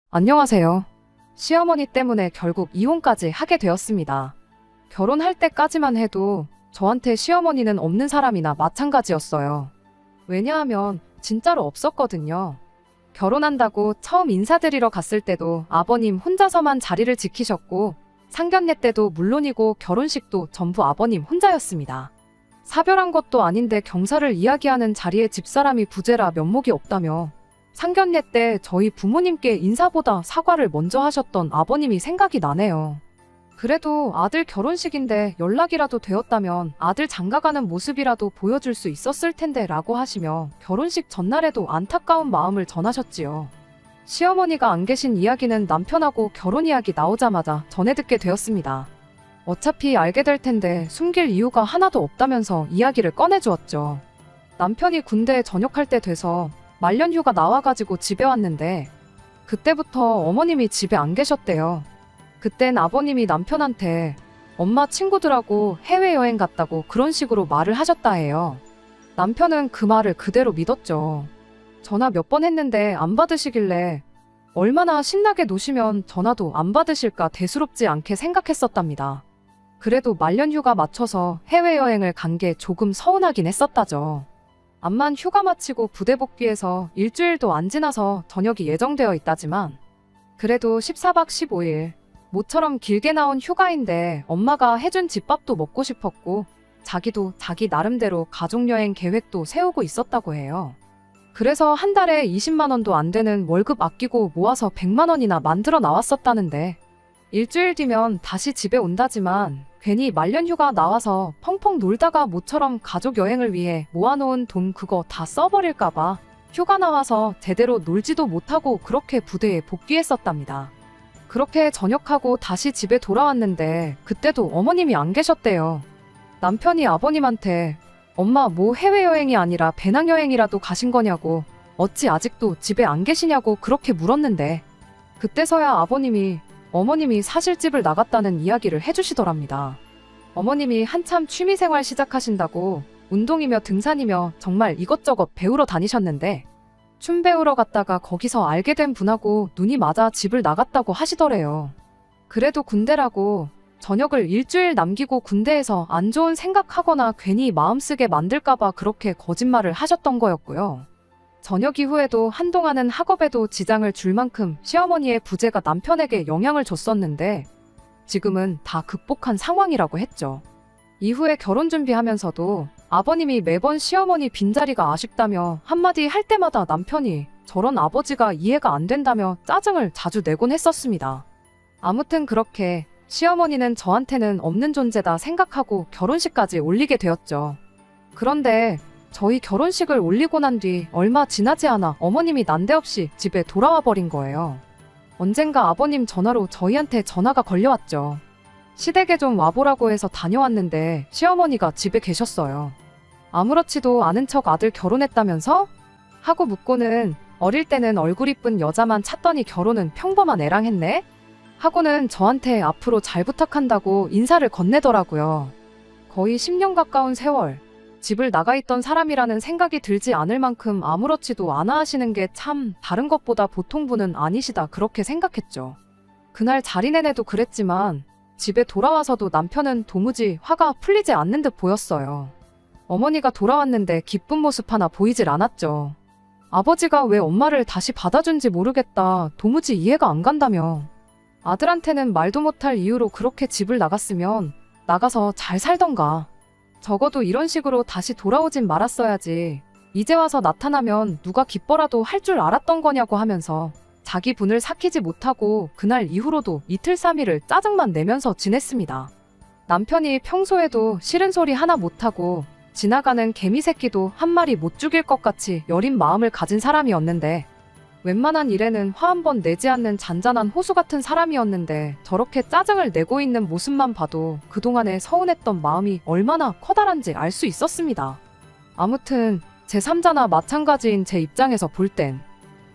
안녕하세요. 시어머니 때문에 결국 이혼까지 하게 되었습니다. 결혼할 때까지만 해도 저한테 시어머니는 없는 사람이나 마찬가지였어요. 왜냐하면 진짜로 없었거든요. 결혼한다고 처음 인사드리러 갔을 때도 아버님 혼자서만 자리를 지키셨고, 상견례 때도 물론이고 결혼식도 전부 아버님 혼자였습니다. 사별한 것도 아닌데 경사를 이야기하는 자리에 집사람이 부재라 면목이 없다며 상견례 때 저희 부모님께 인사보다 사과를 먼저 하셨던 아버님이 생각이 나네요. 그래도 아들 결혼식인데 연락이라도 되었다면 아들 장가가는 모습이라도 보여줄 수 있었을 텐데 라고 하시며 결혼식 전날에도 안타까운 마음을 전하셨지요. 시어머니가 안 계신 이야기는 남편하고 결혼 이야기 나오자마자 전해 듣게 되었습니다. 어차피 알게 될 텐데 숨길 이유가 하나도 없다면서 이야기를 꺼내주었죠. 남편이 군대에 전역할 때 돼서 말년휴가 나와가지고 집에 왔는데 그때부터 어머님이 집에 안 계셨대요. 그땐 아버님이 남편한테 엄마 친구들하고 해외여행 갔다고 그런 식으로 말을 하셨다 해요. 남편은 그 말을 그대로 믿었죠. 전화 몇 번 했는데 안 받으시길래 얼마나 신나게 노시면 전화도 안 받으실까 대수롭지 않게 생각했었답니다. 그래도 말년휴가 맞춰서 해외여행을 간 게 조금 서운하긴 했었다죠. 암만 휴가 마치고 부대 복귀해서 일주일도 안 지나서 전역이 예정되어 있다지만 그래도 14박 15일 모처럼 길게 나온 휴가인데 엄마가 해준 집밥도 먹고 싶었고 자기도 자기 나름대로 가족여행 계획도 세우고 있었다고 해요. 그래서 한 달에 20만 원도 안 되는 월급 아끼고 모아서 100만 원이나 만들어 나왔었다는데 일주일 뒤면 다시 집에 온다지만 괜히 말년휴가 나와서 펑펑 놀다가 모처럼 가족여행을 위해 모아놓은 돈 그거 다 써버릴까봐 휴가 나와서 제대로 놀지도 못하고 그렇게 부대에 복귀했었답니다. 그렇게 전역하고 다시 집에 돌아왔는데 그때도 어머님이 안 계셨대요. 남편이 아버님한테 엄마 뭐 해외여행이 아니라 배낭여행이라도 가신 거냐고 어찌 아직도 집에 안 계시냐고 그렇게 물었는데 그때서야 아버님이 어머님이 사실집을 나갔다는 이야기를 해주시더랍니다. 어머님이 한참 취미생활 시작하신다고 운동이며 등산이며 정말 이것저것 배우러 다니셨는데 춤 배우러 갔다가 거기서 알게 된 분하고 눈이 맞아 집을 나갔다고 하시더래요. 그래도 군대라고 전역을 일주일 남기고 군대에서 안 좋은 생각하거나 괜히 마음 쓰게 만들까봐 그렇게 거짓말을 하셨던 거였고요. 전역 이후에도 한동안은 학업에도 지장을 줄 만큼 시어머니의 부재가 남편에게 영향을 줬었는데 지금은 다 극복한 상황이라고 했죠. 이후에 결혼 준비하면서도 아버님이 매번 시어머니 빈자리가 아쉽다며 한마디 할 때마다 남편이 저런 아버지가 이해가 안 된다며 짜증을 자주 내곤 했었습니다. 아무튼 그렇게 시어머니는 저한테는 없는 존재다 생각하고 결혼식까지 올리게 되었죠. 그런데 저희 결혼식을 올리고 난 뒤 얼마 지나지 않아 어머님이 난데없이 집에 돌아와 버린 거예요. 언젠가 아버님 전화로 저희한테 전화가 걸려왔죠. 시댁에 좀 와보라고 해서 다녀왔는데 시어머니가 집에 계셨어요. 아무렇지도 않은 척 아들 결혼했다면서? 하고 묻고는 어릴 때는 얼굴 이쁜 여자만 찾더니 결혼은 평범한 애랑 했네? 하고는 저한테 앞으로 잘 부탁한다고 인사를 건네더라고요. 거의 10년 가까운 세월 집을 나가 있던 사람이라는 생각이 들지 않을 만큼 아무렇지도 않아 하시는 게 참 다른 것보다 보통 분은 아니시다 그렇게 생각했죠. 그날 자리 내내도 그랬지만 집에 돌아와서도 남편은 도무지 화가 풀리지 않는 듯 보였어요. 어머니가 돌아왔는데 기쁜 모습 하나 보이질 않았죠. 아버지가 왜 엄마를 다시 받아준지 모르겠다 도무지 이해가 안 간다며 아들한테는 말도 못할 이유로 그렇게 집을 나갔으면 나가서 잘 살던가 적어도 이런 식으로 다시 돌아오진 말았어야지 이제 와서 나타나면 누가 기뻐라도 할 줄 알았던 거냐고 하면서 자기 분을 삭히지 못하고 그날 이후로도 이틀 3일을 짜증만 내면서 지냈습니다. 남편이 평소에도 싫은 소리 하나 못하고 지나가는 개미 새끼도 한 마리 못 죽일 것 같이 여린 마음을 가진 사람이었는데 웬만한 일에는 화 한 번 내지 않는 잔잔한 호수 같은 사람이었는데 저렇게 짜증을 내고 있는 모습만 봐도 그동안에 서운했던 마음이 얼마나 커다란지 알 수 있었습니다. 아무튼 제3자나 마찬가지인 제 입장에서 볼 땐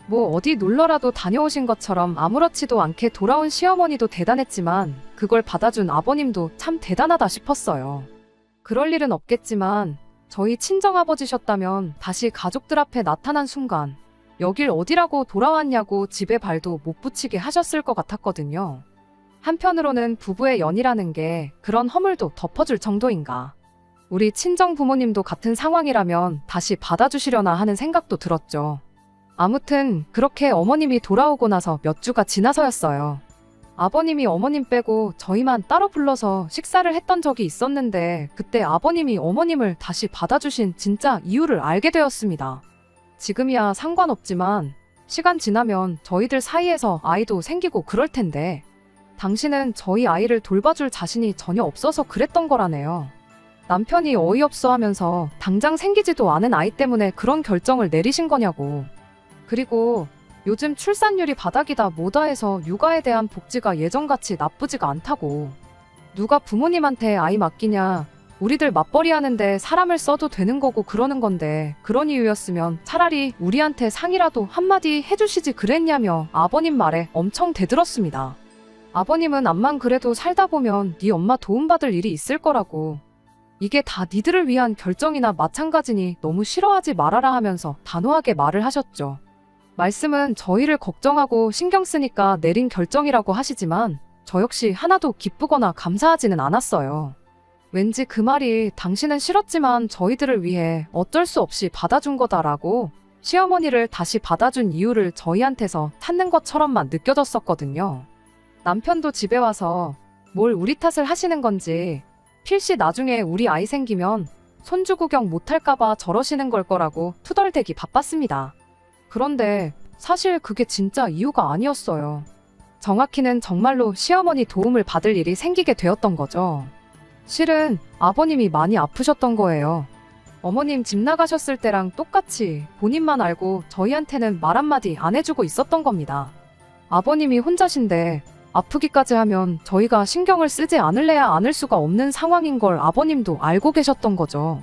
뭐 어디 놀러라도 다녀오신 것처럼 아무렇지도 않게 돌아온 시어머니도 대단했지만 그걸 받아준 아버님도 참 대단하다 싶었어요. 그럴 일은 없겠지만 저희 친정아버지셨다면 다시 가족들 앞에 나타난 순간 여길 어디라고 돌아왔냐고 집에 발도 못 붙이게 하셨을 것 같았거든요. 한편으로는 부부의 연이라는 게 그런 허물도 덮어줄 정도인가. 우리 친정 부모님도 같은 상황이라면 다시 받아주시려나 하는 생각도 들었죠. 아무튼 그렇게 어머님이 돌아오고 나서 몇 주가 지나서였어요. 아버님이 어머님 빼고 저희만 따로 불러서 식사를 했던 적이 있었는데 그때 아버님이 어머님을 다시 받아주신 진짜 이유를 알게 되었습니다. 지금이야 상관없지만 시간 지나면 저희들 사이에서 아이도 생기고 그럴 텐데 당신은 저희 아이를 돌봐줄 자신이 전혀 없어서 그랬던 거라네요. 남편이 어이없어 하면서 당장 생기지도 않은 아이 때문에 그런 결정을 내리신 거냐고. 그리고 요즘 출산율이 바닥이다 뭐다 해서 육아에 대한 복지가 예전같이 나쁘지가 않다고. 누가 부모님한테 아이 맡기냐. 우리들 맞벌이 하는데 사람을 써도 되는 거고 그러는 건데 그런 이유였으면 차라리 우리한테 상이라도 한마디 해주시지 그랬냐며 아버님 말에 엄청 대들었습니다. 아버님은 암만 그래도 살다 보면 네 엄마 도움받을 일이 있을 거라고. 이게 다 니들을 위한 결정이나 마찬가지니 너무 싫어하지 말아라 하면서 단호하게 말을 하셨죠. 말씀은 저희를 걱정하고 신경 쓰니까 내린 결정이라고 하시지만 저 역시 하나도 기쁘거나 감사하지는 않았어요. 왠지 그 말이 당신은 싫었지만 저희들을 위해 어쩔 수 없이 받아준 거다라고 시어머니를 다시 받아준 이유를 저희한테서 찾는 것처럼만 느껴졌었거든요. 남편도 집에 와서 뭘 우리 탓을 하시는 건지 필시 나중에 우리 아이 생기면 손주 구경 못할까봐 저러시는 걸 거라고 투덜대기 바빴습니다. 그런데 사실 그게 진짜 이유가 아니었어요. 정확히는 정말로 시어머니 도움을 받을 일이 생기게 되었던 거죠. 실은 아버님이 많이 아프셨던 거예요. 어머님 집 나가셨을 때랑 똑같이 본인만 알고 저희한테는 말 한마디 안 해주고 있었던 겁니다. 아버님이 혼자신데 아프기까지 하면 저희가 신경을 쓰지 않을래야 않을 수가 없는 상황인 걸 아버님도 알고 계셨던 거죠.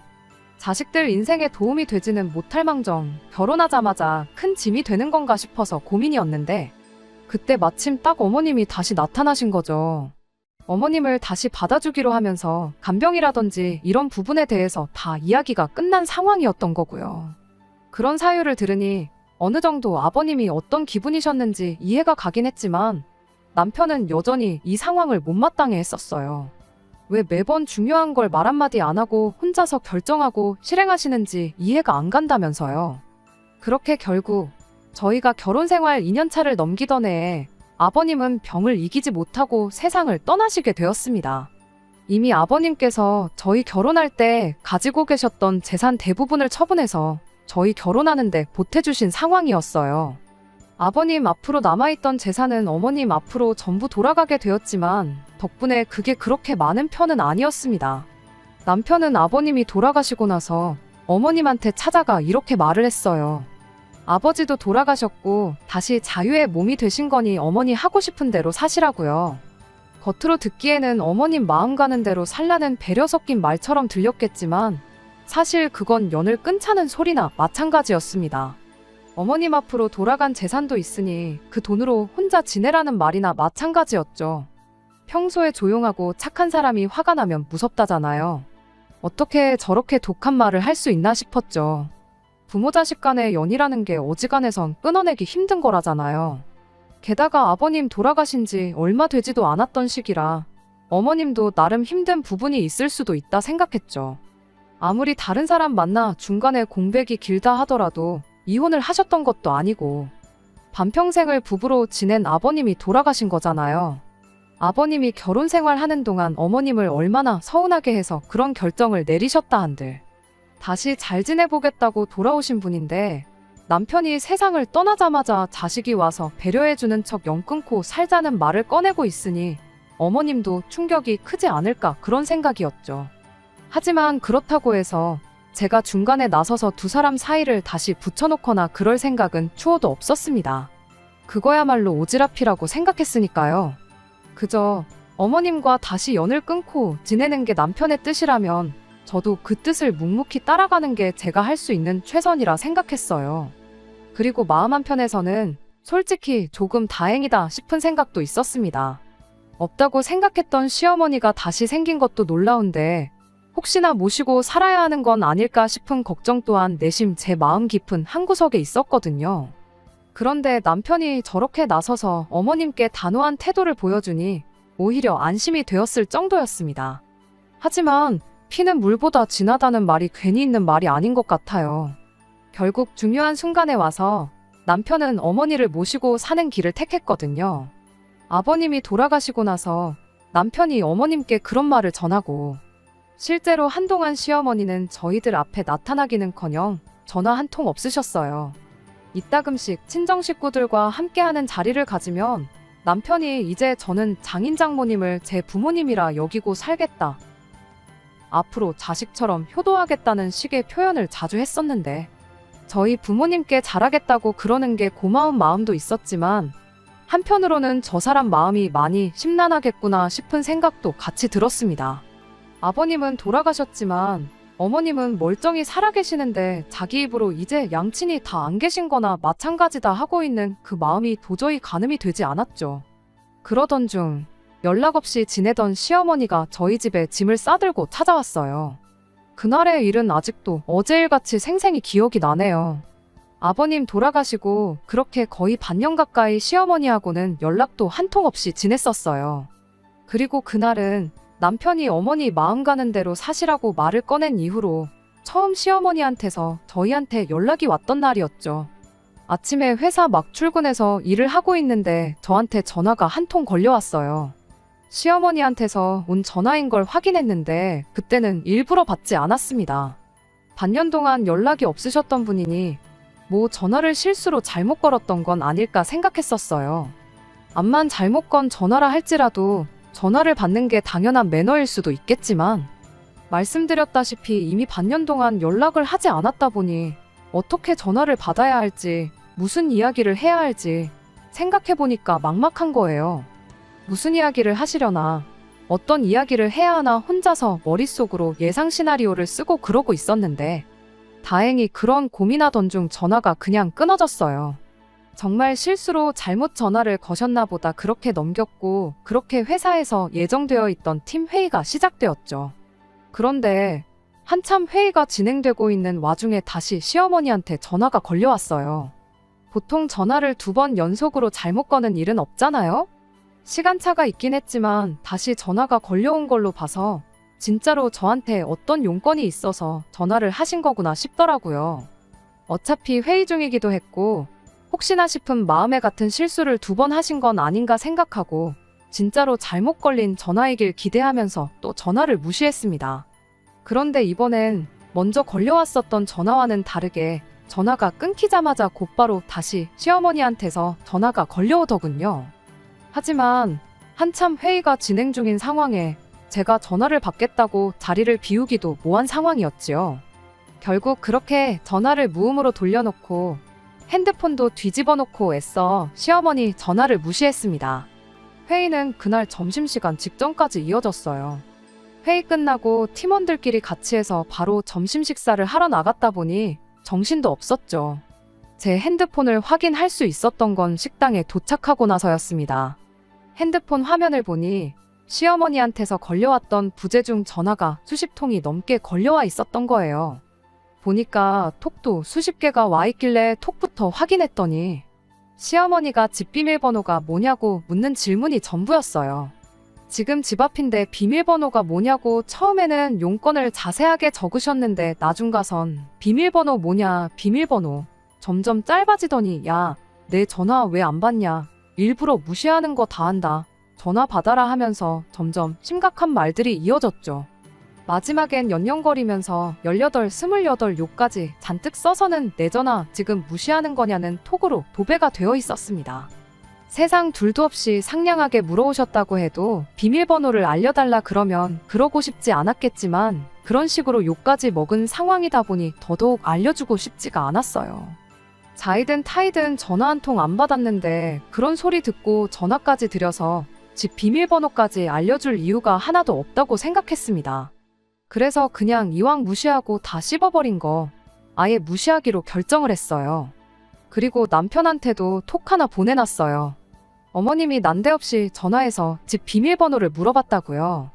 자식들 인생에 도움이 되지는 못할 망정 결혼하자마자 큰 짐이 되는 건가 싶어서 고민이었는데 그때 마침 딱 어머님이 다시 나타나신 거죠. 어머님을 다시 받아주기로 하면서 간병이라든지 이런 부분에 대해서 다 이야기가 끝난 상황이었던 거고요. 그런 사유를 들으니 어느 정도 아버님이 어떤 기분이셨는지 이해가 가긴 했지만 남편은 여전히 이 상황을 못마땅해 했었어요. 왜 매번 중요한 걸 말 한마디 안 하고 혼자서 결정하고 실행하시는지 이해가 안 간다면서요. 그렇게 결국 저희가 결혼 생활 2년차를 넘기던 해에 아버님은 병을 이기지 못하고 세상을 떠나시게 되었습니다. 이미 아버님께서 저희 결혼할 때 가지고 계셨던 재산 대부분을 처분해서 저희 결혼하는데 보태주신 상황이었어요. 아버님 앞으로 남아있던 재산은 어머님 앞으로 전부 돌아가게 되었지만 덕분에 그게 그렇게 많은 편은 아니었습니다. 남편은 아버님이 돌아가시고 나서 어머님한테 찾아가 이렇게 말을 했어요. 아버지도 돌아가셨고 다시 자유의 몸이 되신 거니 어머니 하고 싶은 대로 사시라고요. 겉으로 듣기에는 어머님 마음 가는 대로 살라는 배려 섞인 말처럼 들렸겠지만 사실 그건 연을 끊자는 소리나 마찬가지였습니다. 어머님 앞으로 돌아간 재산도 있으니 그 돈으로 혼자 지내라는 말이나 마찬가지였죠. 평소에 조용하고 착한 사람이 화가 나면 무섭다잖아요. 어떻게 저렇게 독한 말을 할 수 있나 싶었죠. 부모 자식 간의 연이라는 게 어지간해선 끊어내기 힘든 거라잖아요. 게다가 아버님 돌아가신 지 얼마 되지도 않았던 시기라 어머님도 나름 힘든 부분이 있을 수도 있다 생각했죠. 아무리 다른 사람 만나 중간에 공백이 길다 하더라도 이혼을 하셨던 것도 아니고 반평생을 부부로 지낸 아버님이 돌아가신 거잖아요. 아버님이 결혼 생활하는 동안 어머님을 얼마나 서운하게 해서 그런 결정을 내리셨다 한들 다시 잘 지내보겠다고 돌아오신 분인데 남편이 세상을 떠나자마자 자식이 와서 배려해주는 척 연 끊고 살자는 말을 꺼내고 있으니 어머님도 충격이 크지 않을까 그런 생각이었죠. 하지만 그렇다고 해서 제가 중간에 나서서 두 사람 사이를 다시 붙여놓거나 그럴 생각은 추호도 없었습니다. 그거야말로 오지랖이라고 생각했으니까요. 그저 어머님과 다시 연을 끊고 지내는 게 남편의 뜻이라면 저도 그 뜻을 묵묵히 따라가는 게 제가 할 수 있는 최선이라 생각했어요. 그리고 마음 한편에서는 솔직히 조금 다행이다 싶은 생각도 있었습니다. 없다고 생각했던 시어머니가 다시 생긴 것도 놀라운데 혹시나 모시고 살아야 하는 건 아닐까 싶은 걱정 또한 내심 제 마음 깊은 한구석에 있었거든요. 그런데 남편이 저렇게 나서서 어머님께 단호한 태도를 보여주니 오히려 안심이 되었을 정도였습니다. 하지만 피는 물보다 진하다는 말이 괜히 있는 말이 아닌 것 같아요. 결국 중요한 순간에 와서 남편은 어머니를 모시고 사는 길을 택했거든요. 아버님이 돌아가시고 나서 남편이 어머님께 그런 말을 전하고 실제로 한동안 시어머니는 저희들 앞에 나타나기는커녕 전화 한 통 없으셨어요. 이따금씩 친정 식구들과 함께하는 자리를 가지면 남편이 이제 저는 장인 장모님을 제 부모님이라 여기고 살겠다. 앞으로 자식처럼 효도하겠다는 식의 표현을 자주 했었는데 저희 부모님께 잘하겠다고 그러는 게 고마운 마음도 있었지만 한편으로는 저 사람 마음이 많이 심란하겠구나 싶은 생각도 같이 들었습니다. 아버님은 돌아가셨지만 어머님은 멀쩡히 살아계시는데 자기 입으로 이제 양친이 다 안 계신 거나 마찬가지다 하고 있는 그 마음이 도저히 가늠이 되지 않았죠. 그러던 중 연락 없이 지내던 시어머니가 저희 집에 짐을 싸들고 찾아왔어요. 그날의 일은 아직도 어제 일같이 생생히 기억이 나네요. 아버님 돌아가시고 그렇게 거의 반년 가까이 시어머니하고는 연락도 한 통 없이 지냈었어요. 그리고 그날은 남편이 어머니 마음 가는 대로 사시라고 말을 꺼낸 이후로 처음 시어머니한테서 저희한테 연락이 왔던 날이었죠. 아침에 회사 막 출근해서 일을 하고 있는데 저한테 전화가 한 통 걸려왔어요. 시어머니한테서 온 전화인 걸 확인했는데 그때는 일부러 받지 않았습니다. 반년 동안 연락이 없으셨던 분이니 뭐 전화를 실수로 잘못 걸었던 건 아닐까 생각했었어요. 암만 잘못 건 전화라 할지라도 전화를 받는 게 당연한 매너일 수도 있겠지만 말씀드렸다시피 이미 반년 동안 연락을 하지 않았다 보니 어떻게 전화를 받아야 할지 무슨 이야기를 해야 할지 생각해보니까 막막한 거예요. 무슨 이야기를 하시려나 어떤 이야기를 해야 하나 혼자서 머릿속으로 예상 시나리오를 쓰고 그러고 있었는데 다행히 그런 고민하던 중 전화가 그냥 끊어졌어요. 정말 실수로 잘못 전화를 거셨나 보다 그렇게 넘겼고 그렇게 회사에서 예정되어 있던 팀 회의가 시작되었죠. 그런데 한참 회의가 진행되고 있는 와중에 다시 시어머니한테 전화가 걸려왔어요. 보통 전화를 2번 연속으로 잘못 거는 일은 없잖아요? 시간차가 있긴 했지만 다시 전화가 걸려온 걸로 봐서 진짜로 저한테 어떤 용건이 있어서 전화를 하신 거구나 싶더라고요. 어차피 회의 중이기도 했고 혹시나 싶은 마음에 같은 실수를 2번 하신 건 아닌가 생각하고 진짜로 잘못 걸린 전화이길 기대하면서 또 전화를 무시했습니다. 그런데 이번엔 먼저 걸려왔었던 전화와는 다르게 전화가 끊기자마자 곧바로 다시 시어머니한테서 전화가 걸려오더군요. 하지만 한참 회의가 진행 중인 상황에 제가 전화를 받겠다고 자리를 비우기도 뭐한 상황이었지요. 결국 그렇게 전화를 무음으로 돌려놓고 핸드폰도 뒤집어 놓고 애써 시어머니 전화를 무시했습니다. 회의는 그날 점심시간 직전까지 이어졌어요. 회의 끝나고 팀원들끼리 같이 해서 바로 점심 식사를 하러 나갔다 보니 정신도 없었죠. 제 핸드폰을 확인할 수 있었던 건 식당에 도착하고 나서였습니다. 핸드폰 화면을 보니 시어머니한테서 걸려왔던 부재중 전화가 수십 통이 넘게 걸려와 있었던 거예요. 보니까 톡도 수십 개가 와 있길래 톡부터 확인했더니 시어머니가 집 비밀번호가 뭐냐고 묻는 질문이 전부였어요. 지금 집 앞인데 비밀번호가 뭐냐고 처음에는 용건을 자세하게 적으셨는데 나중 가선 비밀번호 뭐냐 비밀번호 점점 짧아지더니 야, 내 전화 왜 안 받냐 일부러 무시하는 거 다 한다 전화 받아라 하면서 점점 심각한 말들이 이어졌죠. 마지막엔 연연거리면서 18, 28 욕까지 잔뜩 써서는 내 전화 지금 무시하는 거냐는 톡으로 도배가 되어 있었습니다. 세상 둘도 없이 상냥하게 물어오셨다고 해도 비밀번호를 알려달라 그러면 그러고 싶지 않았겠지만 그런 식으로 욕까지 먹은 상황이다 보니 더더욱 알려주고 싶지가 않았어요. 자이든 타이든 전화 한 통 안 받았는데 그런 소리 듣고 전화까지 드려서 집 비밀번호까지 알려줄 이유가 하나도 없다고 생각했습니다. 그래서 그냥 이왕 무시하고 다 씹어버린 거 아예 무시하기로 결정을 했어요. 그리고 남편한테도 톡 하나 보내놨어요. 어머님이 난데없이 전화해서 집 비밀번호를 물어봤다고요.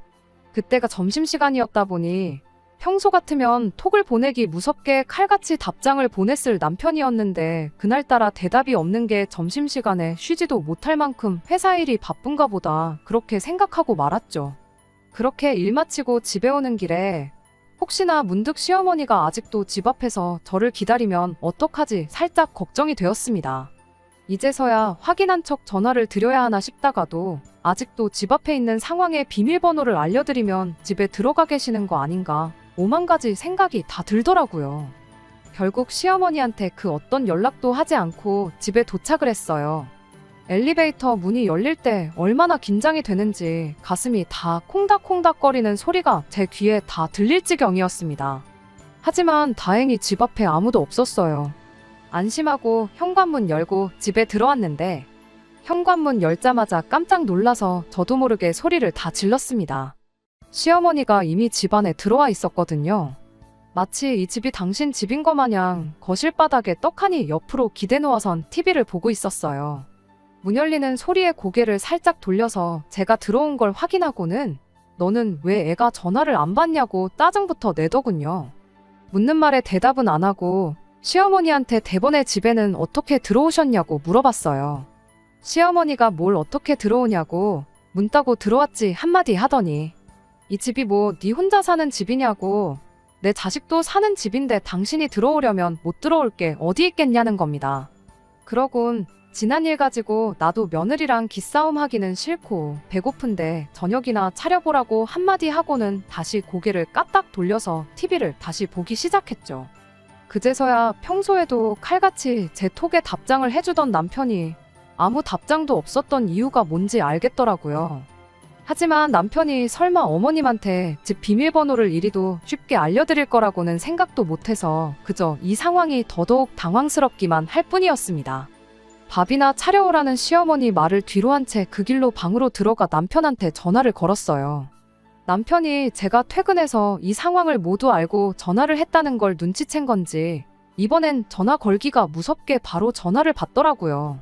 그때가 점심시간이었다 보니 평소 같으면 톡을 보내기 무섭게 칼같이 답장을 보냈을 남편이었는데 그날따라 대답이 없는 게 점심시간에 쉬지도 못할 만큼 회사 일이 바쁜가 보다 그렇게 생각하고 말았죠. 그렇게 일 마치고 집에 오는 길에 혹시나 문득 시어머니가 아직도 집 앞에서 저를 기다리면 어떡하지 살짝 걱정이 되었습니다. 이제서야 확인한 척 전화를 드려야 하나 싶다가도 아직도 집 앞에 있는 상황의 비밀번호를 알려드리면 집에 들어가 계시는 거 아닌가 오만 가지 생각이 다 들더라고요. 결국 시어머니한테 그 어떤 연락도 하지 않고 집에 도착을 했어요. 엘리베이터 문이 열릴 때 얼마나 긴장이 되는지 가슴이 다 콩닥콩닥거리는 소리가 제 귀에 다 들릴 지경이었습니다. 하지만 다행히 집 앞에 아무도 없었어요. 안심하고 현관문 열고 집에 들어왔는데 현관문 열자마자 깜짝 놀라서 저도 모르게 소리를 다 질렀습니다. 시어머니가 이미 집 안에 들어와 있었거든요. 마치 이 집이 당신 집인 것 마냥 거실 바닥에 떡하니 옆으로 기대 놓아선 TV를 보고 있었어요. 문 열리는 소리에 고개를 살짝 돌려서 제가 들어온 걸 확인하고는 너는 왜 애가 전화를 안 받냐고 짜증부터 내더군요. 묻는 말에 대답은 안 하고 시어머니한테 대번에 집에는 어떻게 들어오셨냐고 물어봤어요. 시어머니가 뭘 어떻게 들어오냐고 문 따고 들어왔지 한마디 하더니 이 집이 뭐 네 혼자 사는 집이냐고 내 자식도 사는 집인데 당신이 들어오려면 못 들어올 게 어디 있겠냐는 겁니다. 그러곤 지난 일 가지고 나도 며느리랑 기싸움 하기는 싫고 배고픈데 저녁이나 차려보라고 한마디 하고는 다시 고개를 까딱 돌려서 TV를 다시 보기 시작했죠. 그제서야 평소에도 칼같이 제 톡에 답장을 해주던 남편이 아무 답장도 없었던 이유가 뭔지 알겠더라고요. 하지만 남편이 설마 어머님한테 집 비밀번호를 이리도 쉽게 알려드릴 거라고는 생각도 못해서 그저 이 상황이 더더욱 당황스럽기만 할 뿐이었습니다. 밥이나 차려오라는 시어머니 말을 뒤로 한 채 그 길로 방으로 들어가 남편한테 전화를 걸었어요. 남편이 제가 퇴근해서 이 상황을 모두 알고 전화를 했다는 걸 눈치챈 건지 이번엔 전화 걸기가 무섭게 바로 전화를 받더라고요.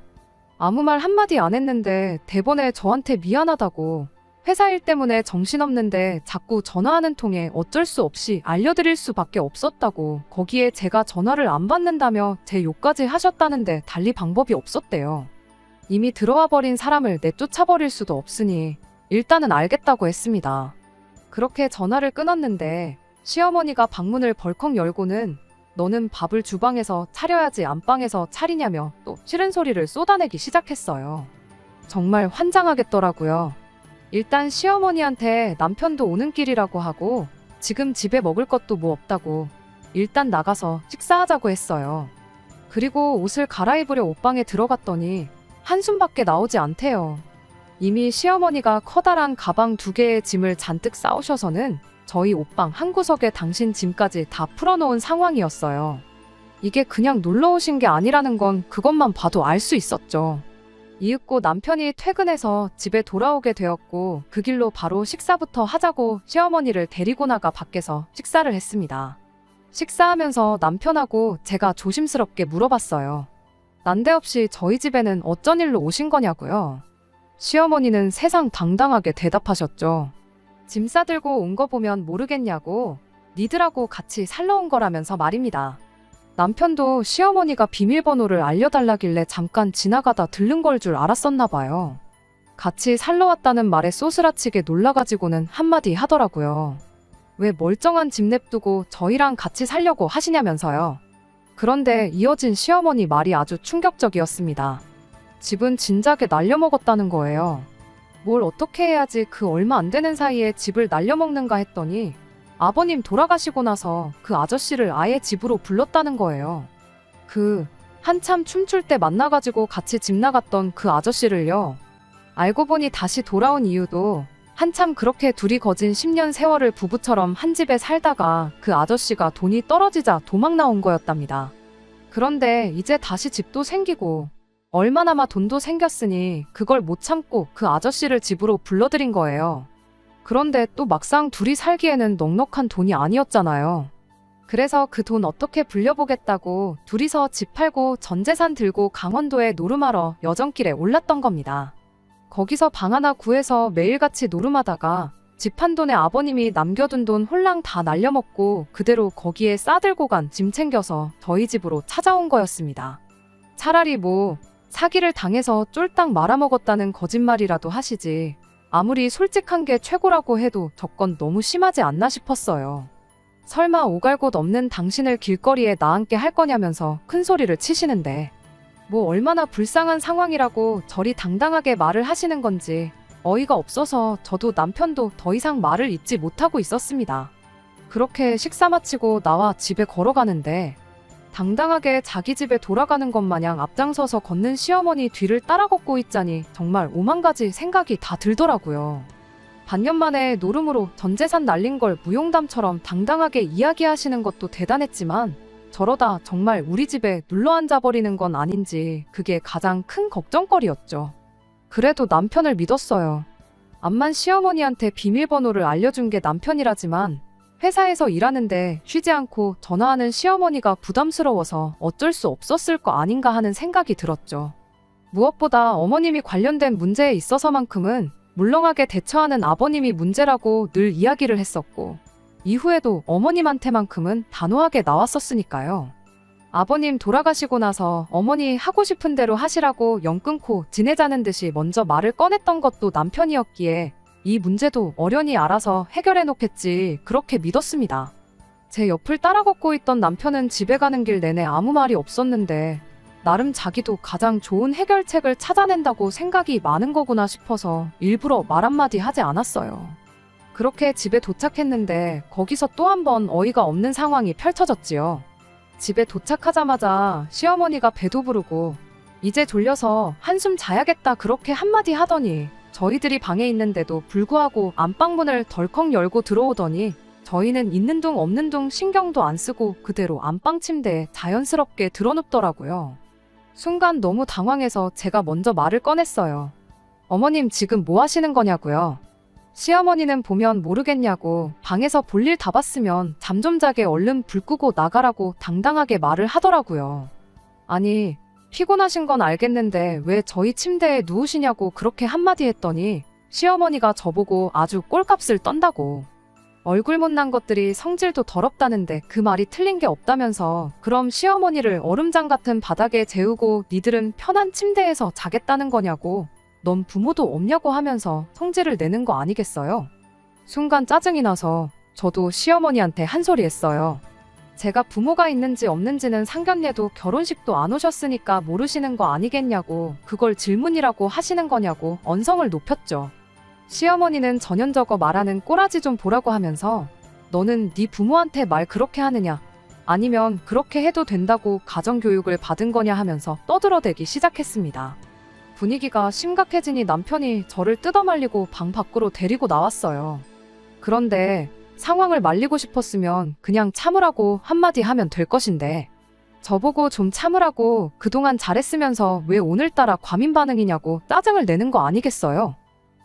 아무 말 한마디 안 했는데 대번에 저한테 미안하다고 회사 일 때문에 정신없는데 자꾸 전화하는 통에 어쩔 수 없이 알려드릴 수밖에 없었다고 거기에 제가 전화를 안 받는다며 제 욕까지 하셨다는데 달리 방법이 없었대요. 이미 들어와 버린 사람을 내쫓아버릴 수도 없으니 일단은 알겠다고 했습니다. 그렇게 전화를 끊었는데 시어머니가 방문을 벌컥 열고는 너는 밥을 주방에서 차려야지 안방에서 차리냐며 또 싫은 소리를 쏟아내기 시작했어요. 정말 환장하겠더라고요. 일단 시어머니한테 남편도 오는 길이라고 하고 지금 집에 먹을 것도 뭐 없다고 일단 나가서 식사하자고 했어요. 그리고 옷을 갈아입으려 옷방에 들어갔더니 한숨밖에 나오지 않대요. 이미 시어머니가 커다란 가방 2개의 짐을 잔뜩 싸오셔서는 저희 옷방 한 구석에 당신 짐까지 다 풀어놓은 상황이었어요. 이게 그냥 놀러 오신 게 아니라는 건 그것만 봐도 알 수 있었죠. 이윽고 남편이 퇴근해서 집에 돌아오게 되었고 그 길로 바로 식사부터 하자고 시어머니를 데리고 나가 밖에서 식사를 했습니다. 식사하면서 남편하고 제가 조심스럽게 물어봤어요. 난데없이 저희 집에는 어쩐 일로 오신 거냐고요. 시어머니는 세상 당당하게 대답하셨죠. 짐 싸들고 온 거 보면 모르겠냐고 니들하고 같이 살러 온 거라면서 말입니다. 남편도 시어머니가 비밀번호를 알려달라길래 잠깐 지나가다 들른 걸 줄 알았었나 봐요. 같이 살러 왔다는 말에 쏘스라치게 놀라가지고는 한마디 하더라고요. 왜 멀쩡한 집 냅두고 저희랑 같이 살려고 하시냐면서요. 그런데 이어진 시어머니 말이 아주 충격적이었습니다. 집은 진작에 날려먹었다는 거예요. 뭘 어떻게 해야지 그 얼마 안 되는 사이에 집을 날려먹는가 했더니 아버님 돌아가시고 나서 그 아저씨를 아예 집으로 불렀다는 거예요. 한참 춤출 때 만나가지고 같이 집 나갔던 그 아저씨를요. 알고 보니 다시 돌아온 이유도 한참 그렇게 둘이 거진 10년 세월을 부부처럼 한 집에 살다가 그 아저씨가 돈이 떨어지자 도망 나온 거였답니다. 그런데 이제 다시 집도 생기고 얼마나마 돈도 생겼으니 그걸 못 참고 그 아저씨를 집으로 불러들인 거예요. 그런데 또 막상 둘이 살기에는 넉넉한 돈이 아니었잖아요. 그래서 그 돈 어떻게 불려보겠다고 둘이서 집 팔고 전 재산 들고 강원도에 노름하러 여정길에 올랐던 겁니다. 거기서 방 하나 구해서 매일같이 노름하다가 집 한 돈에 아버님이 남겨둔 돈 홀랑 다 날려먹고 그대로 거기에 싸들고 간 짐 챙겨서 저희 집으로 찾아온 거였습니다. 차라리 뭐 사기를 당해서 쫄딱 말아먹었다는 거짓말이라도 하시지, 아무리 솔직한 게 최고라고 해도 저건 너무 심하지 않나 싶었어요. 설마 오갈 곳 없는 당신을 길거리에 나앉게 할 거냐면서 큰 소리를 치시는데, 뭐 얼마나 불쌍한 상황이라고 저리 당당하게 말을 하시는 건지 어이가 없어서 저도 남편도 더 이상 말을 잇지 못하고 있었습니다. 그렇게 식사 마치고 나와 집에 걸어가는데 당당하게 자기 집에 돌아가는 것 마냥 앞장서서 걷는 시어머니 뒤를 따라 걷고 있자니 정말 오만 가지 생각이 다 들더라고요. 반년 만에 노름으로 전 재산 날린 걸 무용담처럼 당당하게 이야기하시는 것도 대단했지만 저러다 정말 우리 집에 눌러앉아 버리는 건 아닌지 그게 가장 큰 걱정거리였죠. 그래도 남편을 믿었어요. 암만 시어머니한테 비밀번호를 알려준 게 남편이라지만 회사에서 일하는데 쉬지 않고 전화하는 시어머니가 부담스러워서 어쩔 수 없었을 거 아닌가 하는 생각이 들었죠. 무엇보다 어머님이 관련된 문제에 있어서만큼은 물렁하게 대처하는 아버님이 문제라고 늘 이야기를 했었고, 이후에도 어머님한테만큼은 단호하게 나왔었으니까요. 아버님 돌아가시고 나서 어머니 하고 싶은 대로 하시라고 연 끊고 지내자는 듯이 먼저 말을 꺼냈던 것도 남편이었기에 이 문제도 어련히 알아서 해결해 놓겠지, 그렇게 믿었습니다. 제 옆을 따라 걷고 있던 남편은 집에 가는 길 내내 아무 말이 없었는데 나름 자기도 가장 좋은 해결책을 찾아낸다고 생각이 많은 거구나 싶어서 일부러 말 한마디 하지 않았어요. 그렇게 집에 도착했는데 거기서 또 한 번 어이가 없는 상황이 펼쳐졌지요. 집에 도착하자마자 시어머니가 배도 부르고 이제 졸려서 한숨 자야겠다 그렇게 한마디 하더니 저희들이 방에 있는데도 불구하고 안방문을 덜컥 열고 들어오더니 저희는 있는 둥 없는 둥 신경도 안 쓰고 그대로 안방 침대에 자연스럽게 드러눕더라고요. 순간 너무 당황해서 제가 먼저 말을 꺼냈어요. 어머님 지금 뭐 하시는 거냐고요? 시어머니는 보면 모르겠냐고 방에서 볼일 다 봤으면 잠 좀 자게 얼른 불 끄고 나가라고 당당하게 말을 하더라고요. 아니 피곤하신 건 알겠는데 왜 저희 침대에 누우시냐고 그렇게 한마디 했더니 시어머니가 저보고 아주 꼴값을 떤다고. 얼굴 못난 것들이 성질도 더럽다는데 그 말이 틀린 게 없다면서 그럼 시어머니를 얼음장 같은 바닥에 재우고 니들은 편한 침대에서 자겠다는 거냐고, 넌 부모도 없냐고 하면서 성질을 내는 거 아니겠어요? 순간 짜증이 나서 저도 시어머니한테 한 소리 했어요. 제가 부모가 있는지 없는지는 상견례도 결혼식도 안 오셨으니까 모르시는 거 아니겠냐고, 그걸 질문이라고 하시는 거냐고 언성을 높였죠. 시어머니는 전연저거 말하는 꼬라지 좀 보라고 하면서 너는 네 부모한테 말 그렇게 하느냐, 아니면 그렇게 해도 된다고 가정교육을 받은 거냐 하면서 떠들어대기 시작했습니다. 분위기가 심각해지니 남편이 저를 뜯어말리고 방 밖으로 데리고 나왔어요. 그런데 상황을 말리고 싶었으면 그냥 참으라고 한마디 하면 될 것인데 저보고 좀 참으라고 그동안 잘했으면서 왜 오늘따라 과민 반응이냐고 짜증을 내는 거 아니겠어요?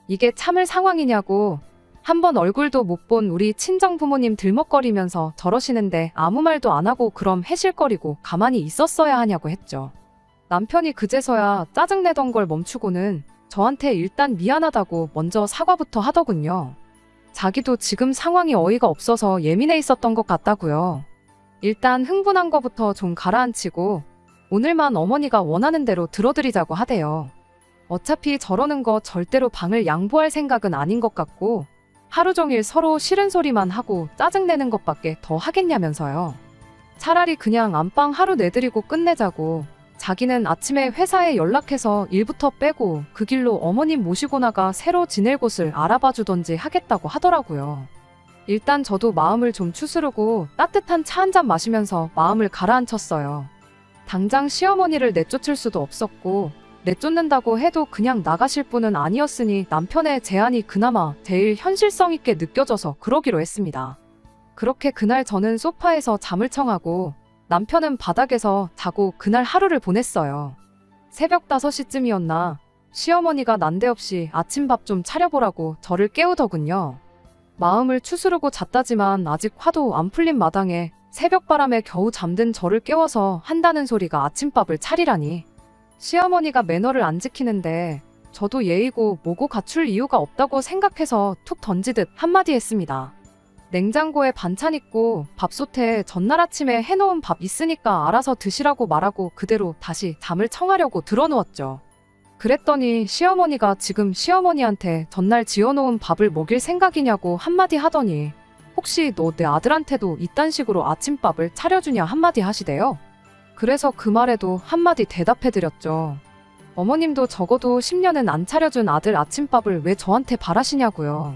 이게 참을 상황이냐고, 한번 얼굴도 못 본 우리 친정부모님 들먹거리면서 저러시는데 아무 말도 안 하고 그럼 해실거리고 가만히 있었어야 하냐고 했죠. 남편이 그제서야 짜증내던 걸 멈추고는 저한테 일단 미안하다고 먼저 사과부터 하더군요. 자기도 지금 상황이 어이가 없어서 예민해 있었던 것 같다고요. 일단 흥분한 거부터 좀 가라앉히고 오늘만 어머니가 원하는 대로 들어드리자고 하대요. 어차피 저러는 거 절대로 방을 양보할 생각은 아닌 것 같고 하루 종일 서로 싫은 소리만 하고 짜증내는 것밖에 더 하겠냐면서요. 차라리 그냥 안방 하루 내드리고 끝내자고, 자기는 아침에 회사에 연락해서 일부터 빼고 그 길로 어머님 모시고 나가 새로 지낼 곳을 알아봐 주던지 하겠다고 하더라고요. 일단 저도 마음을 좀 추스르고 따뜻한 차 한 잔 마시면서 마음을 가라앉혔어요. 당장 시어머니를 내쫓을 수도 없었고 내쫓는다고 해도 그냥 나가실 분은 아니었으니 남편의 제안이 그나마 제일 현실성 있게 느껴져서 그러기로 했습니다. 그렇게 그날 저는 소파에서 잠을 청하고 남편은 바닥에서 자고 그날 하루를 보냈어요. 새벽 5시쯤이었나 시어머니가 난데없이 아침밥 좀 차려보라고 저를 깨우더군요. 마음을 추스르고 잤다지만 아직 화도 안 풀린 마당에 새벽바람에 겨우 잠든 저를 깨워서 한다는 소리가 아침밥을 차리라니. 시어머니가 매너를 안 지키는데 저도 예의고 뭐고 갖출 이유가 없다고 생각해서 툭 던지듯 한마디 했습니다. 냉장고에 반찬 있고 밥솥에 전날 아침에 해놓은 밥 있으니까 알아서 드시라고 말하고 그대로 다시 잠을 청하려고 들어누웠죠. 그랬더니 시어머니가 지금 시어머니한테 전날 지어놓은 밥을 먹일 생각이냐고 한마디 하더니 혹시 너 내 아들한테도 이딴 식으로 아침밥을 차려주냐 한마디 하시대요. 그래서 그 말에도 한마디 대답해드렸죠. 어머님도 적어도 10년은 안 차려준 아들 아침밥을 왜 저한테 바라시냐고요.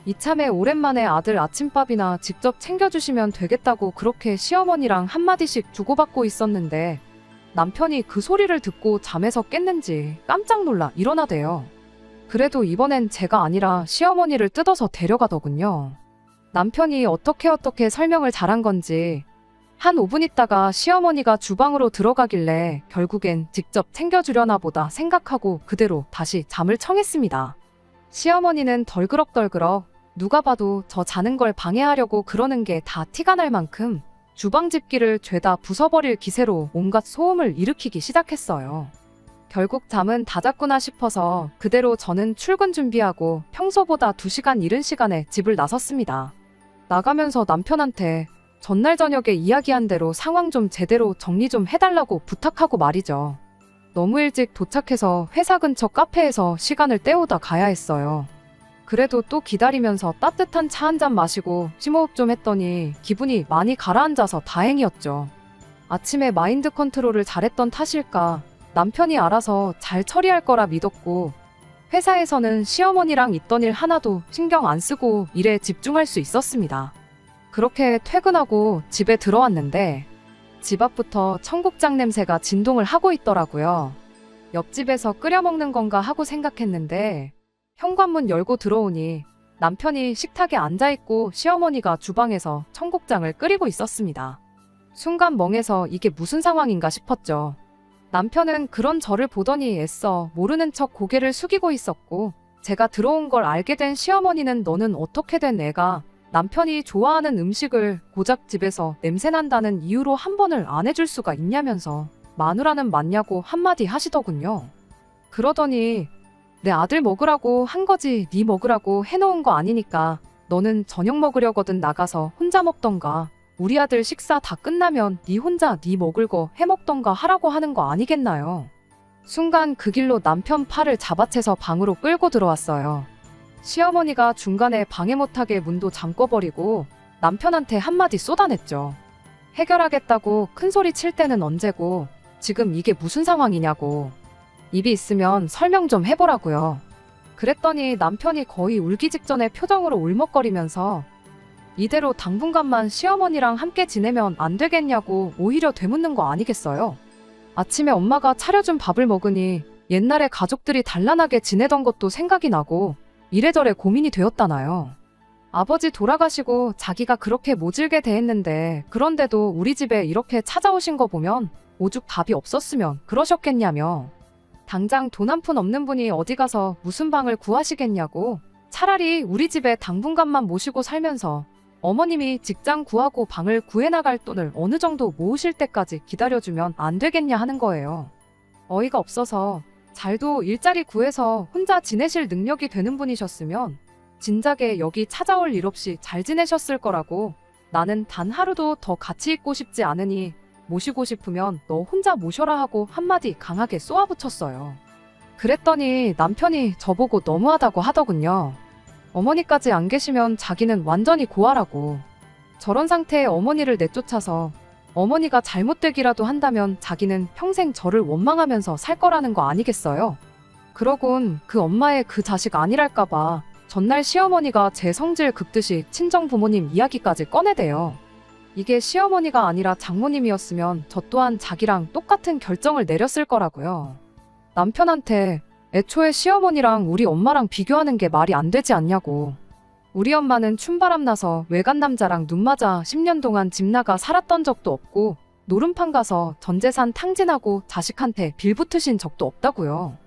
이참에 오랜만에 아들 아침밥이나 직접 챙겨주시면 되겠다고 그렇게 시어머니랑 한마디씩 주고받고 있었는데 남편이 그 소리를 듣고 잠에서 깼는지 깜짝 놀라 일어나대요. 그래도 이번엔 제가 아니라 시어머니를 뜯어서 데려가더군요. 남편이 어떻게 설명을 잘한 건지 한 5분 있다가 시어머니가 주방으로 들어가길래 결국엔 직접 챙겨주려나 보다 생각하고 그대로 다시 잠을 청했습니다. 시어머니는 덜그럭덜그럭 누가 봐도 저 자는 걸 방해하려고 그러는 게 다 티가 날 만큼 주방 집기를 죄다 부숴버릴 기세로 온갖 소음을 일으키기 시작했어요. 결국 잠은 다 잤구나 싶어서 그대로 저는 출근 준비하고 평소보다 2시간 이른 시간에 집을 나섰습니다. 나가면서 남편한테 전날 저녁에 이야기한 대로 상황 좀 제대로 정리 좀 해달라고 부탁하고 말이죠. 너무 일찍 도착해서 회사 근처 카페에서 시간을 때우다 가야 했어요. 그래도 또 기다리면서 따뜻한 차 한 잔 마시고 심호흡 좀 했더니 기분이 많이 가라앉아서 다행이었죠. 아침에 마인드 컨트롤을 잘했던 탓일까 남편이 알아서 잘 처리할 거라 믿었고 회사에서는 시어머니랑 있던 일 하나도 신경 안 쓰고 일에 집중할 수 있었습니다. 그렇게 퇴근하고 집에 들어왔는데 집 앞부터 청국장 냄새가 진동을 하고 있더라고요. 옆집에서 끓여 먹는 건가 하고 생각했는데 현관문 열고 들어오니 남편이 식탁에 앉아있고 시어머니가 주방에서 청국장을 끓이고 있었습니다. 순간 멍해서 이게 무슨 상황인가 싶었죠. 남편은 그런 저를 보더니 애써 모르는 척 고개를 숙이고 있었고 제가 들어온 걸 알게 된 시어머니는 너는 어떻게 된 애가 남편이 좋아하는 음식을 고작 집에서 냄새난다는 이유로 한 번을 안 해줄 수가 있냐면서 마누라는 맞냐고 한마디 하시더군요. 그러더니 내 아들 먹으라고 한 거지 네 먹으라고 해놓은 거 아니니까 너는 저녁 먹으려거든 나가서 혼자 먹던가 우리 아들 식사 다 끝나면 네 혼자 네 먹을 거 해먹던가 하라고 하는 거 아니겠나요? 순간 그 길로 남편 팔을 잡아채서 방으로 끌고 들어왔어요. 시어머니가 중간에 방해 못하게 문도 잠궈버리고 남편한테 한마디 쏟아냈죠. 해결하겠다고 큰소리 칠 때는 언제고 지금 이게 무슨 상황이냐고. 입이 있으면 설명 좀 해보라고요. 그랬더니 남편이 거의 울기 직전의 표정으로 울먹거리면서 이대로 당분간만 시어머니랑 함께 지내면 안 되겠냐고 오히려 되묻는 거 아니겠어요? 아침에 엄마가 차려준 밥을 먹으니 옛날에 가족들이 단란하게 지내던 것도 생각이 나고 이래저래 고민이 되었다나요. 아버지 돌아가시고 자기가 그렇게 모질게 대했는데 그런데도 우리 집에 이렇게 찾아오신 거 보면 오죽 답이 없었으면 그러셨겠냐며. 당장 돈 한 푼 없는 분이 어디 가서 무슨 방을 구하시겠냐고. 차라리 우리 집에 당분간만 모시고 살면서 어머님이 직장 구하고 방을 구해나갈 돈을 어느 정도 모으실 때까지 기다려주면 안 되겠냐 하는 거예요. 어이가 없어서 잘도 일자리 구해서 혼자 지내실 능력이 되는 분이셨으면 진작에 여기 찾아올 일 없이 잘 지내셨을 거라고. 나는 단 하루도 더 같이 있고 싶지 않으니 모시고 싶으면 너 혼자 모셔라 하고 한마디 강하게 쏘아붙였어요. 그랬더니 남편이 저보고 너무하다고 하더군요. 어머니까지 안 계시면 자기는 완전히 고아라고. 저런 상태에 어머니를 내쫓아서 어머니가 잘못되기라도 한다면 자기는 평생 저를 원망하면서 살 거라는 거 아니겠어요? 그러곤 그 엄마의 그 자식 아니랄까봐 전날 시어머니가 제 성질 긋듯이 친정부모님 이야기까지 꺼내대요. 이게 시어머니가 아니라 장모님이었으면 저 또한 자기랑 똑같은 결정을 내렸을 거라고요. 남편한테 애초에 시어머니랑 우리 엄마랑 비교하는 게 말이 안 되지 않냐고. 우리 엄마는 춤바람 나서 외간 남자랑 눈 맞아 10년 동안 집 나가 살았던 적도 없고 노름판 가서 전 재산 탕진하고 자식한테 빌붙으신 적도 없다고요.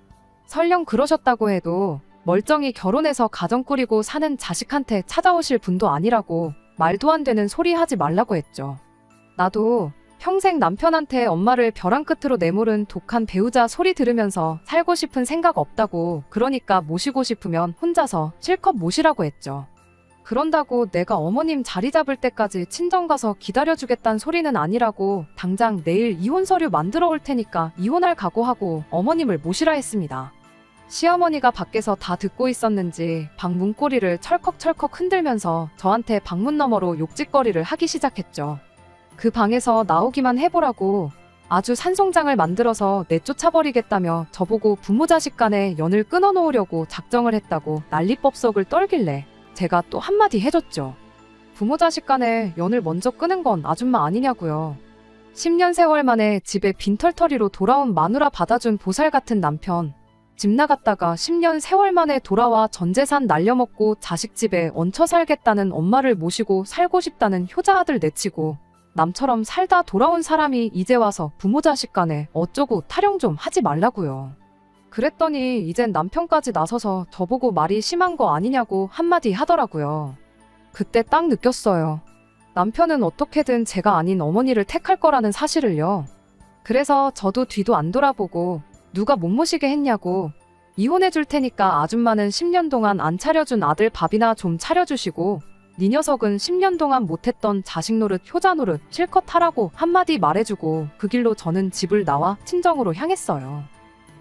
설령 그러셨다고 해도 멀쩡히 결혼해서 가정 꾸리고 사는 자식한테 찾아오실 분도 아니라고 말도 안 되는 소리 하지 말라고 했죠. 나도 평생 남편한테 엄마를 벼랑 끝으로 내모른 독한 배우자 소리 들으면서 살고 싶은 생각 없다고, 그러니까 모시고 싶으면 혼자서 실컷 모시라고 했죠. 그런다고 내가 어머님 자리 잡을 때까지 친정 가서 기다려주겠다는 소리는 아니라고, 당장 내일 이혼 서류 만들어 올 테니까 이혼할 각오하고 어머님을 모시라 했습니다. 시어머니가 밖에서 다 듣고 있었는지 방 문고리를 철컥철컥 흔들면서 저한테 방문 너머로 욕짓거리를 하기 시작했죠. 그 방에서 나오기만 해보라고, 아주 산송장을 만들어서 내쫓아버리겠다며 저보고 부모 자식 간의 연을 끊어놓으려고 작정을 했다고 난리법석을 떨길래 제가 또 한마디 해줬죠. 부모 자식 간의 연을 먼저 끊은 건 아줌마 아니냐고요. 10년 세월 만에 집에 빈털터리로 돌아온 마누라 받아준 보살 같은 남편, 집 나갔다가 10년 세월 만에 돌아와 전 재산 날려먹고 자식 집에 얹혀 살겠다는 엄마를 모시고 살고 싶다는 효자 아들 내치고 남처럼 살다 돌아온 사람이 이제 와서 부모 자식 간에 어쩌고 타령 좀 하지 말라고요. 그랬더니 이젠 남편까지 나서서 저보고 말이 심한 거 아니냐고 한마디 하더라고요. 그때 딱 느꼈어요. 남편은 어떻게든 제가 아닌 어머니를 택할 거라는 사실을요. 그래서 저도 뒤도 안 돌아보고 누가 못 모시게 했냐고, 이혼해 줄 테니까 아줌마는 10년 동안 안 차려준 아들 밥이나 좀 차려주시고 네 녀석은 10년 동안 못했던 자식 노릇 효자 노릇 실컷 하라고 한마디 말해주고 그 길로 저는 집을 나와 친정으로 향했어요.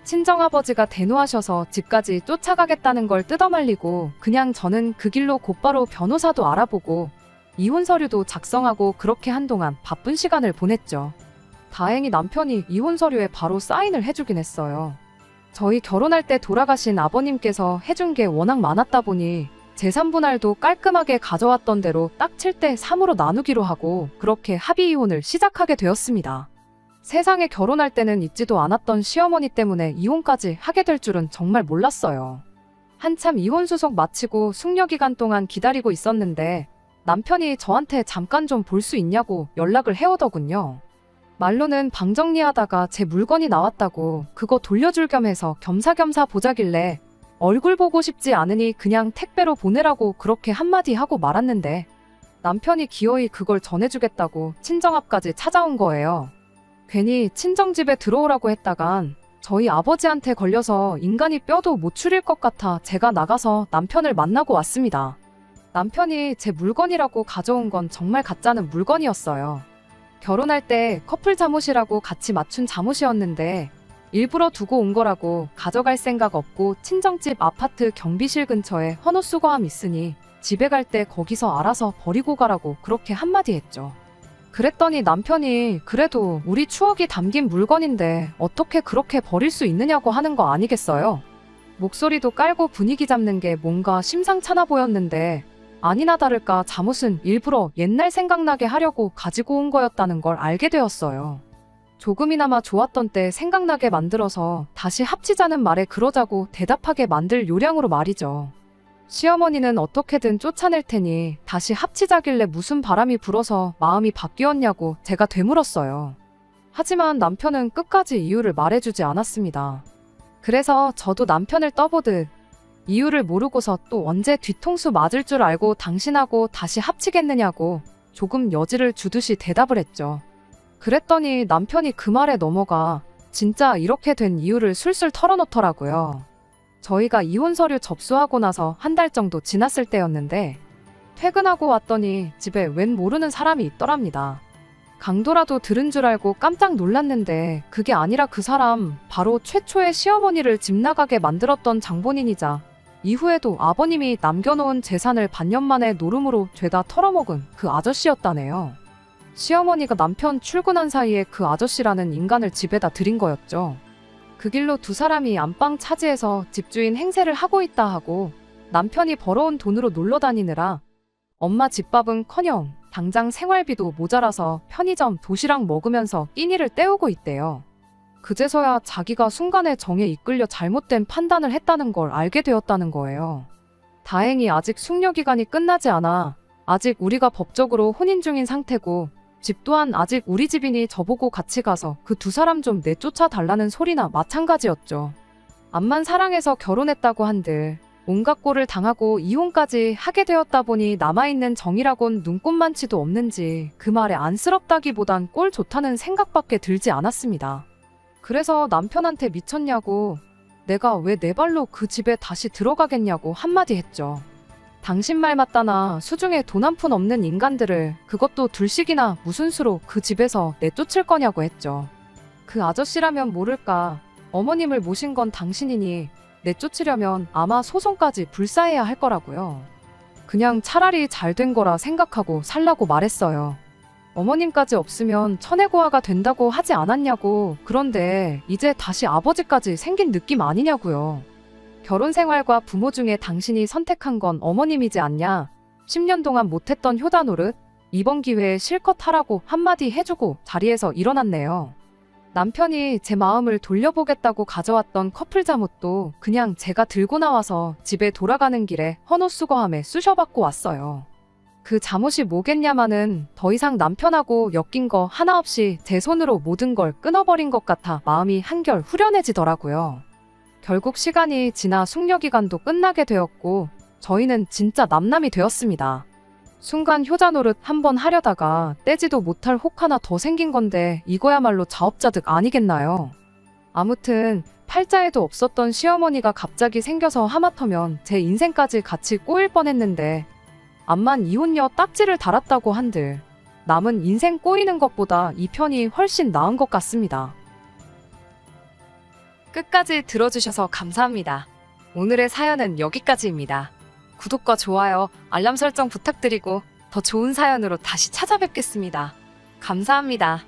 친정아버지가 대노하셔서 집까지 쫓아가겠다는 걸 뜯어말리고 그냥 저는 그 길로 곧바로 변호사도 알아보고 이혼 서류도 작성하고 그렇게 한동안 바쁜 시간을 보냈죠. 다행히 남편이 이혼 서류에 바로 사인을 해주긴 했어요. 저희 결혼할 때 돌아가신 아버님께서 해준 게 워낙 많았다 보니 재산 분할도 깔끔하게 가져왔던 대로 딱 7대 3으로 나누기로 하고 그렇게 합의 이혼을 시작하게 되었습니다. 세상에 결혼할 때는 있지도 않았던 시어머니 때문에 이혼까지 하게 될 줄은 정말 몰랐어요. 한참 이혼 수속 마치고 숙려 기간 동안 기다리고 있었는데 남편이 저한테 잠깐 좀 볼 수 있냐고 연락을 해오더군요. 말로는 방 정리하다가 제 물건이 나왔다고 그거 돌려줄 겸 해서 겸사겸사 보자길래 얼굴 보고 싶지 않으니 그냥 택배로 보내라고 그렇게 한마디 하고 말았는데 남편이 기어이 그걸 전해주겠다고 친정 앞까지 찾아온 거예요. 괜히 친정집에 들어오라고 했다간 저희 아버지한테 걸려서 인간이 뼈도 못 추릴 것 같아 제가 나가서 남편을 만나고 왔습니다. 남편이 제 물건이라고 가져온 건 정말 가짜는 물건이었어요. 결혼할 때 커플 잠옷이라고 같이 맞춘 잠옷이었는데 일부러 두고 온 거라고, 가져갈 생각 없고 친정집 아파트 경비실 근처에 헌옷 수거함 있으니 집에 갈 때 거기서 알아서 버리고 가라고 그렇게 한마디 했죠. 그랬더니 남편이 그래도 우리 추억이 담긴 물건인데 어떻게 그렇게 버릴 수 있느냐고 하는 거 아니겠어요? 목소리도 깔고 분위기 잡는 게 뭔가 심상찮아 보였는데 아니나 다를까 잠옷은 일부러 옛날 생각나게 하려고 가지고 온 거였다는 걸 알게 되었어요. 조금이나마 좋았던 때 생각나게 만들어서 다시 합치자는 말에 그러자고 대답하게 만들 요량으로 말이죠. 시어머니는 어떻게든 쫓아낼 테니 다시 합치자길래 무슨 바람이 불어서 마음이 바뀌었냐고 제가 되물었어요. 하지만 남편은 끝까지 이유를 말해주지 않았습니다. 그래서 저도 남편을 떠보듯 이유를 모르고서 또 언제 뒤통수 맞을 줄 알고 당신하고 다시 합치겠느냐고 조금 여지를 주듯이 대답을 했죠. 그랬더니 남편이 그 말에 넘어가 진짜 이렇게 된 이유를 술술 털어놓더라고요. 저희가 이혼 서류 접수하고 나서 한 달 정도 지났을 때였는데 퇴근하고 왔더니 집에 웬 모르는 사람이 있더랍니다. 강도라도 들은 줄 알고 깜짝 놀랐는데 그게 아니라 그 사람 바로 최초의 시어머니를 집 나가게 만들었던 장본인이자 이후에도 아버님이 남겨놓은 재산을 반년 만에 노름으로 죄다 털어먹은 그 아저씨였다네요. 시어머니가 남편 출근한 사이에 그 아저씨라는 인간을 집에다 들인 거였죠. 그 길로 두 사람이 안방 차지해서 집주인 행세를 하고 있다 하고 남편이 벌어온 돈으로 놀러 다니느라 엄마 집밥은커녕 당장 생활비도 모자라서 편의점 도시락 먹으면서 끼니를 때우고 있대요. 그제서야 자기가 순간의 정에 이끌려 잘못된 판단을 했다는 걸 알게 되었다는 거예요. 다행히 아직 숙려 기간이 끝나지 않아 아직 우리가 법적으로 혼인 중인 상태고 집 또한 아직 우리 집이니 저보고 같이 가서 그 두 사람 좀 내쫓아 달라는 소리나 마찬가지였죠. 암만 사랑해서 결혼했다고 한들 온갖 꼴을 당하고 이혼까지 하게 되었다 보니 남아있는 정이라곤 눈꼽만치도 없는지 그 말에 안쓰럽다기보단 꼴 좋다는 생각밖에 들지 않았습니다. 그래서 남편한테 미쳤냐고, 내가 왜 내 발로 그 집에 다시 들어가겠냐고 한마디 했죠. 당신 말 맞다나 수중에 돈 한 푼 없는 인간들을 그것도 둘씩이나 무슨 수로 그 집에서 내쫓을 거냐고 했죠. 그 아저씨라면 모를까, 어머님을 모신 건 당신이니 내쫓으려면 아마 소송까지 불사해야 할 거라고요. 그냥 차라리 잘 된 거라 생각하고 살라고 말했어요. 어머님까지 없으면 천혜고아가 된다고 하지 않았냐고. 그런데 이제 다시 아버지까지 생긴 느낌 아니냐고요. 결혼 생활과 부모 중에 당신이 선택한 건 어머님이지 않냐. 10년 동안 못했던 효다 노릇, 이번 기회에 실컷 하라고 한마디 해주고 자리에서 일어났네요. 남편이 제 마음을 돌려보겠다고 가져왔던 커플 잠옷도 그냥 제가 들고 나와서 집에 돌아가는 길에 헌옷수거함에 쑤셔받고 왔어요. 그 잠옷이 뭐겠냐마는 더 이상 남편하고 엮인 거 하나 없이 제 손으로 모든 걸 끊어버린 것 같아 마음이 한결 후련해지더라고요. 결국 시간이 지나 숙려기간도 끝나게 되었고 저희는 진짜 남남이 되었습니다. 순간 효자 노릇 한번 하려다가 떼지도 못할 혹 하나 더 생긴 건데 이거야말로 자업자득 아니겠나요? 아무튼 팔자에도 없었던 시어머니가 갑자기 생겨서 하마터면 제 인생까지 같이 꼬일 뻔했는데 암만 이혼녀 딱지를 달았다고 한들 남은 인생 꼬이는 것보다 이 편이 훨씬 나은 것 같습니다. 끝까지 들어주셔서 감사합니다. 오늘의 사연은 여기까지입니다. 구독과 좋아요, 알람 설정 부탁드리고 더 좋은 사연으로 다시 찾아뵙겠습니다. 감사합니다.